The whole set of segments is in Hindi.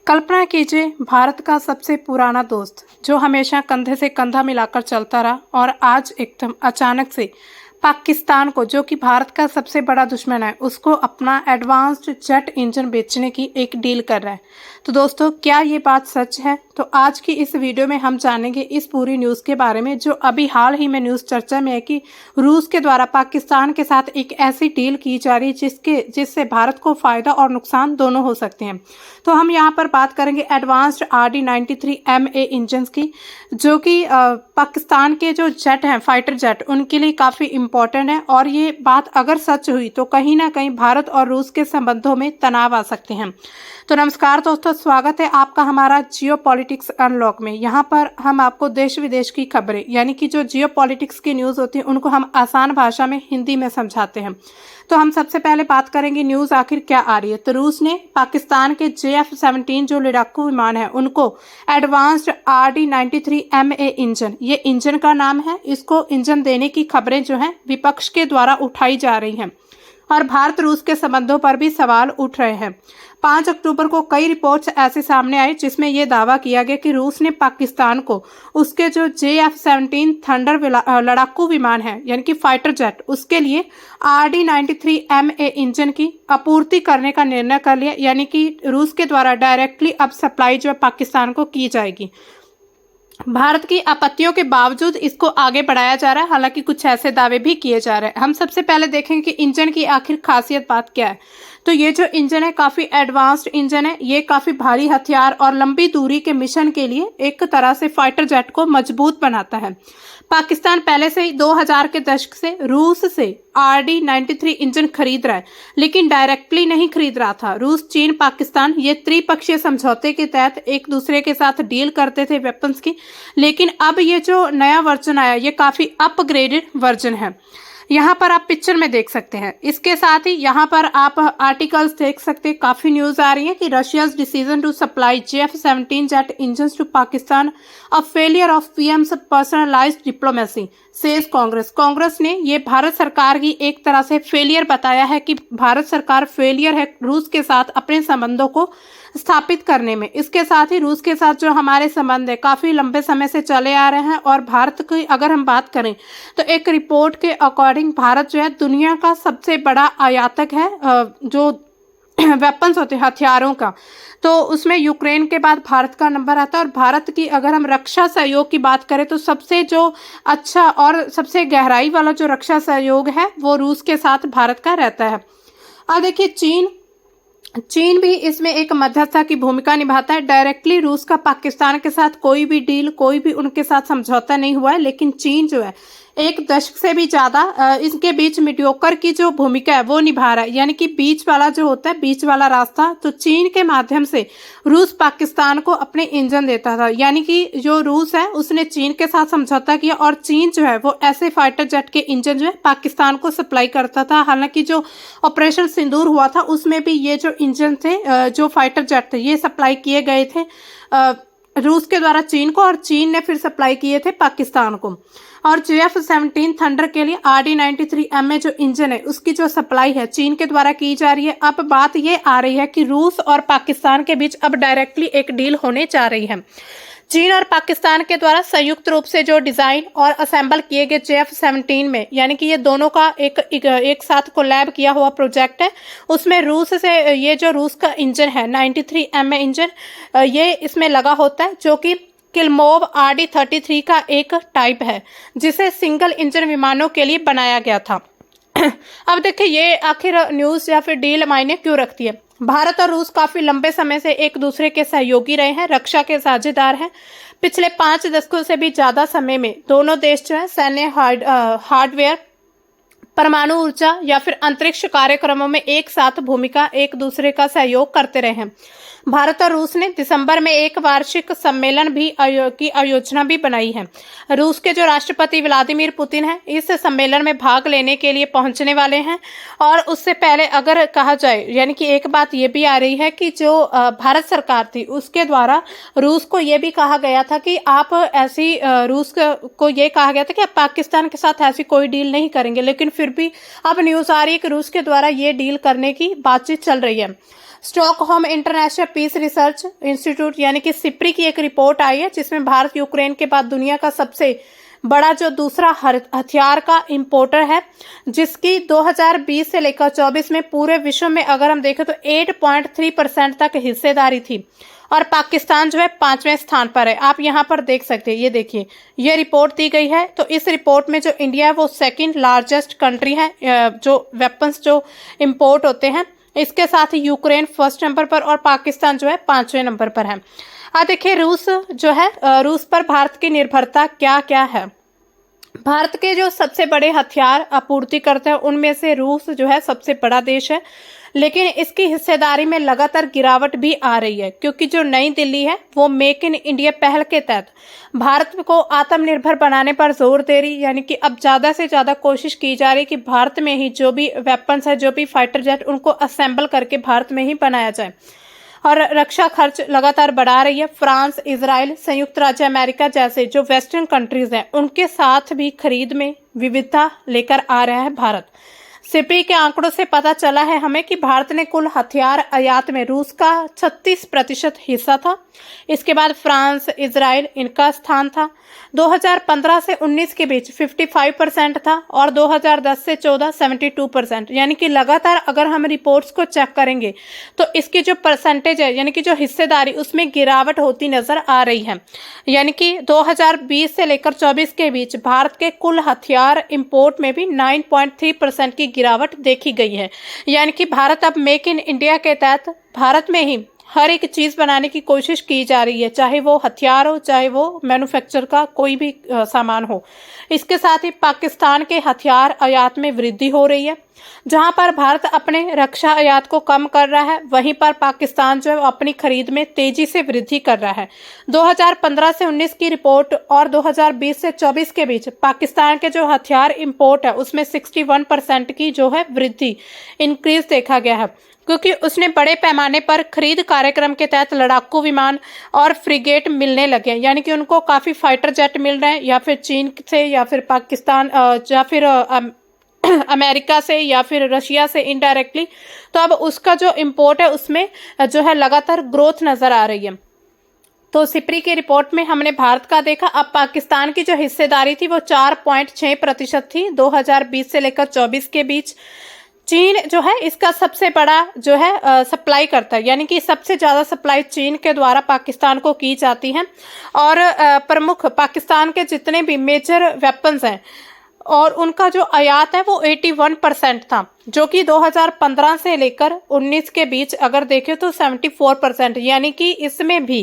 कल्पना कीजिए, भारत का सबसे पुराना दोस्त जो हमेशा कंधे से कंधा मिलाकर चलता रहा और आज एकदम अचानक से पाकिस्तान को, जो कि भारत का सबसे बड़ा दुश्मन है, उसको अपना एडवांस्ड जेट इंजन बेचने की एक डील कर रहा है। तो दोस्तों, क्या ये बात सच है? तो आज की इस वीडियो में हम जानेंगे इस पूरी न्यूज़ के बारे में, जो अभी हाल ही में न्यूज़ चर्चा में है कि रूस के द्वारा पाकिस्तान के साथ एक ऐसी डील की जा रही जिससे भारत को फायदा और नुकसान दोनों हो सकते हैं। तो हम यहाँ पर बात करेंगे एडवांस्ड RD-93MA इंजन की, जो कि पाकिस्तान के जो जेट हैं, फाइटर जेट, उनके लिए काफ़ी इम्पोर्टेंट है। और ये बात अगर सच हुई तो कहीं ना कहीं भारत और रूस के संबंधों में तनाव आ सकते हैं। तो नमस्कार दोस्तों, स्वागत है आपका हमारा जियो पॉलिटिक्स अनलॉक में। यहाँ पर हम आपको देश विदेश की खबरें, यानी कि जो जियो पॉलिटिक्स की न्यूज़ होती है, उनको हम आसान भाषा में हिंदी में समझाते हैं। तो हम सबसे पहले बात करेंगे न्यूज़ आखिर क्या आ रही है। तो रूस ने पाकिस्तान के JF-17 जो लड़ाकू विमान है, उनको एडवांस्ड RD-93MA इंजन, ये इंजन का नाम है, इसको इंजन देने की खबरें जो हैं विपक्ष के द्वारा उठाई जा रही हैं और भारत रूस के संबंधों पर भी सवाल उठ रहे हैं। 5 अक्टूबर को कई रिपोर्ट्स ऐसे सामने आई जिसमें यह दावा किया गया कि रूस ने पाकिस्तान को उसके जो JF-17 थंडर लड़ाकू विमान है, यानी कि फाइटर जेट, उसके लिए RD-93MA इंजन की आपूर्ति करने का निर्णय कर लिया, यानी कि रूस के द्वारा डायरेक्टली अब सप्लाई जो है पाकिस्तान को की जाएगी। भारत की आपत्तियों के बावजूद इसको आगे बढ़ाया जा रहा है, हालांकि कुछ ऐसे दावे भी किए जा रहे हैं। हम सबसे पहले देखेंगे कि इंजन की आखिर खासियत बात क्या है। तो ये जो इंजन है काफ़ी एडवांस्ड इंजन है। ये काफ़ी भारी हथियार और लंबी दूरी के मिशन के लिए एक तरह से फाइटर जेट को मजबूत बनाता है। पाकिस्तान पहले से ही 2000 के दशक से रूस से RD-93 इंजन खरीद रहा है, लेकिन डायरेक्टली नहीं खरीद रहा था। रूस, चीन, पाकिस्तान ये त्रिपक्षीय समझौते के तहत एक दूसरे के साथ डील करते थे वेपन्स की, लेकिन अब ये जो नया वर्जन आया, ये काफ़ी अपग्रेडेड वर्जन है। यहाँ पर आप पिक्चर में देख सकते हैं। इसके साथ ही यहाँ पर आप आर्टिकल्स देख सकते हैं, काफ़ी न्यूज़ आ रही है कि Russia's decision to supply JF-17 jet engine to Pakistan, a failure of PM's personalised diplomacy, says Congress. Congress ने ये भारत सरकार की एक तरह से फेलियर बताया है कि भारत सरकार फेलियर है रूस के साथ अपने संबंधों को स्थापित करने में। इसके साथ ही रूस के साथ जो हमारे संबंध है काफ़ी लंबे समय से चले आ रहे हैं और भारत की अगर हम बात करें तो एक रिपोर्ट के अकॉर्डिंग भारत जो है दुनिया का सबसे बड़ा आयातक है जो वेपन्स होते हैं, हथियारों का। तो उसमें यूक्रेन के बाद भारत का नंबर आता है। और भारत की अगर हम रक्षा सहयोग की बात करें तो सबसे जो अच्छा और सबसे गहराई वाला जो रक्षा सहयोग है वो रूस के साथ भारत का रहता है। और देखिए, चीन भी इसमें एक मध्यस्थता की भूमिका निभाता है। डायरेक्टली रूस का पाकिस्तान के साथ कोई भी डील, कोई भी उनके साथ समझौता नहीं हुआ है, लेकिन चीन जो है 1 दशक से भी ज़्यादा इसके बीच मीडियोकर की जो भूमिका है वो निभा रहा है, यानी कि बीच वाला जो होता है, बीच वाला रास्ता। तो चीन के माध्यम से रूस पाकिस्तान को अपने इंजन देता था, यानी कि जो रूस है उसने चीन के साथ समझौता किया और चीन जो है वो ऐसे फाइटर जेट के इंजन जो है पाकिस्तान को सप्लाई करता था। हालांकि जो ऑपरेशन सिंदूर हुआ था उसमें भी ये जो इंजन थे, जो फाइटर जेट थे, ये सप्लाई किए गए थे रूस के द्वारा चीन को, और चीन ने फिर सप्लाई किए थे पाकिस्तान को। और JF-17 थंडर के लिए RD-93MA जो इंजन है उसकी जो सप्लाई है चीन के द्वारा की जा रही है। अब बात ये आ रही है कि रूस और पाकिस्तान के बीच अब डायरेक्टली एक डील होने जा रही है। चीन और पाकिस्तान के द्वारा संयुक्त रूप से जो डिज़ाइन और असेंबल किए गए JF-17 में, यानी कि ये दोनों का एक साथ कोलैब किया हुआ प्रोजेक्ट है, उसमें रूस से ये जो रूस का इंजन है 93MA इंजन, ये इसमें लगा होता है, जो कि किल्मोव RD-33 का एक टाइप है जिसे सिंगल इंजन विमानों के लिए बनाया गया था। अब देखिए, ये आखिर न्यूज़ या फिर डील मायने क्यों रखती है। भारत और रूस काफ़ी लंबे समय से एक दूसरे के सहयोगी रहे हैं, रक्षा के साझेदार हैं। पिछले 5 दशकों से भी ज़्यादा समय में दोनों देश जो है सैन्य हार्डवेयर, परमाणु ऊर्जा या फिर अंतरिक्ष कार्यक्रमों में एक साथ भूमिका, एक दूसरे का सहयोग करते रहे हैं। भारत और रूस ने दिसंबर में एक वार्षिक सम्मेलन भी की आयोजना भी बनाई है। रूस के जो राष्ट्रपति व्लादिमीर पुतिन हैं इस सम्मेलन में भाग लेने के लिए पहुंचने वाले हैं। और उससे पहले अगर कहा जाए, यानी कि एक बात ये भी आ रही है कि जो भारत सरकार थी उसके द्वारा रूस को ये भी कहा गया था कि आप ऐसी रूस को ये कहा गया था कि आप पाकिस्तान के साथ ऐसी कोई डील नहीं करेंगे, लेकिन फिर भी अब न्यूज़ आ रही है कि रूस के द्वारा ये डील करने की बातचीत चल रही है। Stockholm International Peace Research Institute यानी कि सिप्री की एक रिपोर्ट आई है जिसमें भारत यूक्रेन के बाद दुनिया का सबसे बड़ा जो दूसरा हथियार का इंपोर्टर है, जिसकी 2020 से लेकर 24 में पूरे विश्व में अगर हम देखें तो 8.3% तक हिस्सेदारी थी और पाकिस्तान जो है 5वें स्थान पर है। आप यहाँ पर देख सकते हैं, ये देखिए, ये रिपोर्ट दी गई है। तो इस रिपोर्ट में जो इंडिया है वो सेकंड लार्जेस्ट कंट्री है जो वेपन्स जो इंपोर्ट होते हैं। इसके साथ ही यूक्रेन फर्स्ट नंबर पर और पाकिस्तान जो है 5वें नंबर पर है। देखिए रूस जो है, रूस पर भारत की निर्भरता क्या क्या है। भारत के जो सबसे बड़े हथियार आपूर्ति करते हैं उनमें से रूस जो है सबसे बड़ा देश है, लेकिन इसकी हिस्सेदारी में लगातार गिरावट भी आ रही है क्योंकि जो नई दिल्ली है वो मेक इन इंडिया पहल के तहत भारत को आत्मनिर्भर बनाने पर जोर दे रही, यानी कि अब ज़्यादा से ज़्यादा कोशिश की जा रही है कि भारत में ही जो भी वेपन्स है, जो भी फाइटर जेट, उनको असेंबल करके भारत में ही बनाया जाए। और रक्षा खर्च लगातार बढ़ा रही है। फ्रांस, इजराइल, संयुक्त राज्य अमेरिका जैसे जो वेस्टर्न कंट्रीज हैं उनके साथ भी खरीद में विविधता लेकर आ रहा है भारत। सिप्री के आंकड़ों से पता चला है हमें कि भारत ने कुल हथियार आयात में रूस का 36% हिस्सा था। इसके बाद फ्रांस, इजराइल इनका स्थान था। 2015 से 19 के बीच 55% था और 2010 से 14 72%, यानी कि लगातार अगर हम रिपोर्ट्स को चेक करेंगे तो इसकी जो परसेंटेज है, यानी कि जो हिस्सेदारी, उसमें गिरावट होती नजर आ रही है। यानी कि 2020 से लेकर 24 के बीच भारत के कुल हथियार इंपोर्ट में भी 9.3% की गिरावट देखी गई है। यानी कि भारत अब मेक इन इंडिया के तहत भारत में ही हर एक चीज बनाने की कोशिश की जा रही है, चाहे वो हथियार हो, चाहे वो मैन्युफैक्चर का कोई भी सामान हो। इसके साथ ही पाकिस्तान के हथियार आयात में वृद्धि हो रही है। जहां पर भारत अपने रक्षा आयात को कम कर रहा है, वहीं पर पाकिस्तान जो है अपनी खरीद में तेजी से वृद्धि कर रहा है। 2015 से 19 की रिपोर्ट और 2020 से 24 के बीच पाकिस्तान के जो हथियार इंपोर्ट है उसमें 61% की जो है वृद्धि, इंक्रीज देखा गया है, क्योंकि उसने बड़े पैमाने पर खरीद कार्यक्रम के तहत लड़ाकू विमान और फ्रिगेट मिलने लगे, यानी कि उनको काफ़ी फाइटर जेट मिल रहे हैं, या फिर चीन से, या फिर पाकिस्तान, या फिर अमेरिका से, या फिर रशिया से इनडायरेक्टली। तो अब उसका जो इंपोर्ट है उसमें जो है लगातार ग्रोथ नज़र आ रही है। तो सिप्री की रिपोर्ट में हमने भारत का देखा। अब पाकिस्तान की जो हिस्सेदारी थी वो 4.6% थी 2020 से लेकर 24 के बीच। चीन जो है इसका सबसे बड़ा जो है सप्लाई करता है, यानी कि सबसे ज़्यादा सप्लाई चीन के द्वारा पाकिस्तान को की जाती है। और प्रमुख पाकिस्तान के जितने भी मेजर वेपन्स हैं और उनका जो आयात है वो 81% था, जो कि 2015 से लेकर 19 के बीच अगर देखें तो 74%, यानी कि इसमें भी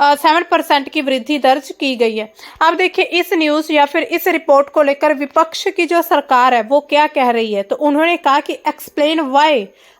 7% की वृद्धि दर्ज की गई है। अब देखिए इस न्यूज़ या फिर इस रिपोर्ट को लेकर विपक्ष की जो सरकार है वो क्या कह रही है। तो उन्होंने कहा कि explain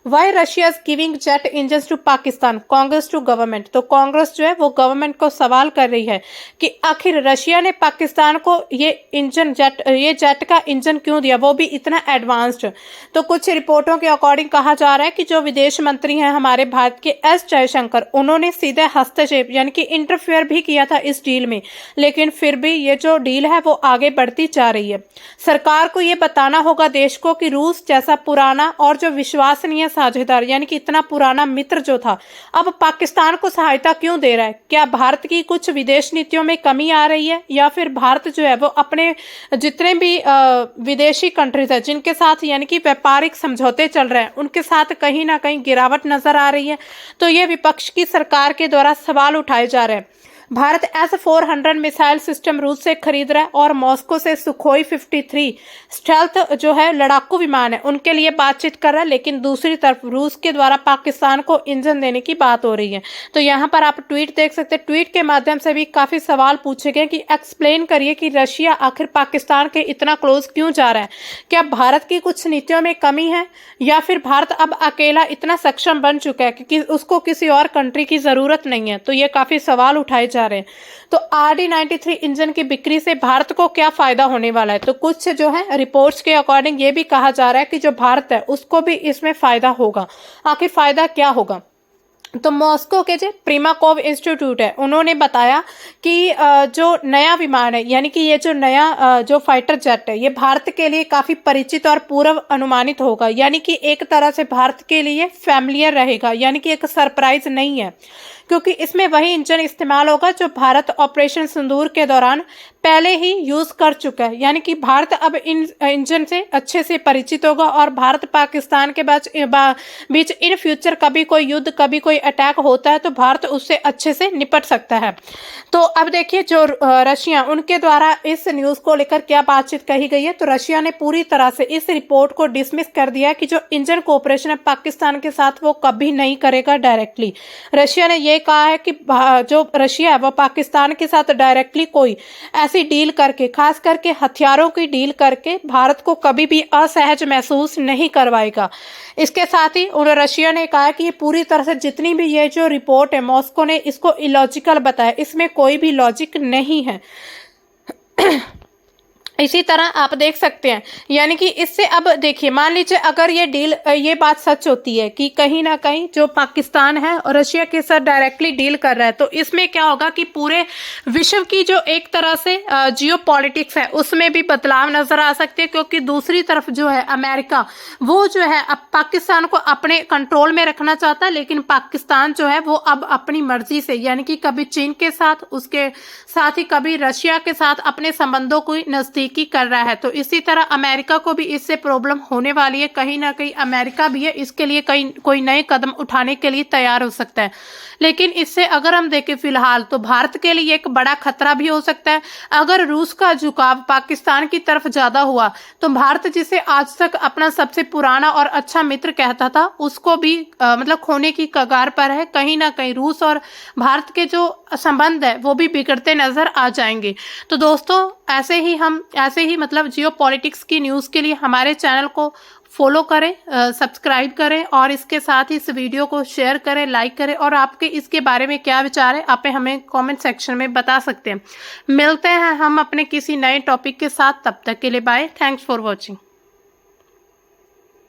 why Russia is giving jet engines to Pakistan, Congress to government. तो कांग्रेस जो है वो गवर्नमेंट को सवाल कर रही है कि आखिर रशिया ने पाकिस्तान को ये जेट का इंजन क्यों दिया, वो भी इतना एडवांस्ड। तो कुछ रिपोर्टों के अकॉर्डिंग कहा जा रहा है कि जो विदेश मंत्री हैं हमारे भारत के एस जयशंकर, उन्होंने सीधे हस्तक्षेप यानी कि इंटरफेयर भी किया था इस डील में, लेकिन फिर भी ये जो डील है वो आगे बढ़ती जा रही है। सरकार को ये बताना होगा देश को कि रूस जैसा पुराना और जो विश्वसनीय साझेदार, यानी कि इतना पुराना मित्र जो था, अब पाकिस्तान को सहायता क्यों दे रहा है। क्या भारत की कुछ विदेश नीतियों में कमी आ रही है, या फिर भारत जो है वो अपने जितने भी विदेशी कंट्रीज है जिनके साथ यानी कि व्यापारिक समझौते चल रहे हैं उनके साथ कहीं ना कहीं गिरावट नजर आ रही है। तो ये विपक्ष की सरकार के द्वारा सवाल उठाए जा रहे हैं। भारत S-400 मिसाइल सिस्टम रूस से खरीद रहा है और मॉस्को से सुखोई 53 स्टेल्थ जो है लड़ाकू विमान है उनके लिए बातचीत कर रहा है, लेकिन दूसरी तरफ रूस के द्वारा पाकिस्तान को इंजन देने की बात हो रही है। तो यहाँ पर आप ट्वीट देख सकते हैं, ट्वीट के माध्यम से भी काफ़ी सवाल पूछे गए कि एक्सप्लेन करिए कि रशिया आखिर पाकिस्तान के इतना क्लोज क्यों जा रहा है। क्या भारत की कुछ नीतियों में कमी है, या फिर भारत अब अकेला इतना सक्षम बन चुका है कि उसको किसी और कंट्री की ज़रूरत नहीं है। तो ये काफ़ी सवाल उठाए जा रहे हैं। तो RD-93 इंजन की बिक्री से भारत को क्या फायदा होने वाला है। तो कुछ जो है रिपोर्ट्स के अकॉर्डिंग ये भी कहा जा रहा है कि जो भारत है उसको भी इसमें फायदा होगा। आखिर फायदा क्या होगा। तो मॉस्को के जो प्रीमाकोव इंस्टीट्यूट है उन्होंने बताया कि जो नया विमान है यानी कि ये जो नया जो फाइटर जेट है ये भारत के लिए काफ़ी परिचित और पूर्व अनुमानित होगा, यानी कि एक तरह से भारत के लिए फैमिलियर रहेगा, यानी कि एक सरप्राइज नहीं है क्योंकि इसमें वही इंजन इस्तेमाल होगा जो भारत ऑपरेशन सिंदूर के दौरान पहले ही यूज़ कर चुका है। यानी कि भारत अब इन इंजन से अच्छे से परिचित होगा और भारत पाकिस्तान के बीच इन फ्यूचर कभी कोई युद्ध कभी कोई अटैक होता है तो भारत उससे अच्छे से निपट सकता है। तो अब देखिए जो रशिया उनके द्वारा इस न्यूज़ को लेकर क्या बातचीत कही गई है। तो रशिया ने पूरी तरह से इस रिपोर्ट को डिसमिस कर दिया कि जो इंजन कोऑपरेशन है पाकिस्तान के साथ वो कभी नहीं करेगा डायरेक्टली। रशिया ने ये कहा है कि जो रशिया है वो पाकिस्तान के साथ डायरेक्टली कोई ऐसी डील करके, खास करके हथियारों की डील करके भारत को कभी भी असहज महसूस नहीं करवाएगा। इसके साथ ही रशिया ने कहा कि ये पूरी तरह से जितनी भी ये जो रिपोर्ट है मॉस्को ने इसको इलॉजिकल बताया, इसमें कोई भी लॉजिक नहीं है। इसी तरह आप देख सकते हैं, यानी कि इससे अब देखिए मान लीजिए अगर ये डील ये बात सच होती है कि कहीं ना कहीं जो पाकिस्तान है और रशिया के साथ डायरेक्टली डील कर रहा है तो इसमें क्या होगा कि पूरे विश्व की जो एक तरह से जियो पॉलिटिक्स है उसमें भी बदलाव नजर आ सकते हैं, क्योंकि दूसरी तरफ जो है अमेरिका वो जो है अब पाकिस्तान को अपने कंट्रोल में रखना चाहता है, लेकिन पाकिस्तान जो है वो अब अपनी मर्जी से यानी कि कभी चीन के साथ उसके साथ ही कभी रशिया के साथ अपने संबंधों को नजदीकी कर रहा है। तो इसी तरह अमेरिका को भी इससे प्रॉब्लम होने वाली है, कहीं ना कहीं अमेरिका भी है इसके लिए कोई नए कदम उठाने के लिए तैयार हो सकता है। लेकिन इससे अगर हम देखें फिलहाल तो भारत के लिए एक बड़ा खतरा भी हो सकता है। अगर रूस का झुकाव पाकिस्तान की तरफ ज्यादा हुआ तो भारत जिसे आज तक अपना सबसे पुराना और अच्छा मित्र कहता था उसको भी मतलब खोने की कगार पर है। कहीं ना कहीं रूस और भारत के जो संबंध है वो भी बिगड़ते नजर आ जाएंगे। तो दोस्तों ऐसे ही मतलब जियो पॉलिटिक्स की न्यूज़ के लिए हमारे चैनल को फॉलो करें, सब्सक्राइब करें और इसके साथ ही इस वीडियो को शेयर करें, लाइक करें और आपके इसके बारे में क्या विचार है आप हमें कमेंट सेक्शन में बता सकते हैं। मिलते हैं हम अपने किसी नए टॉपिक के साथ, तब तक के लिए बाय। Thanks for watching.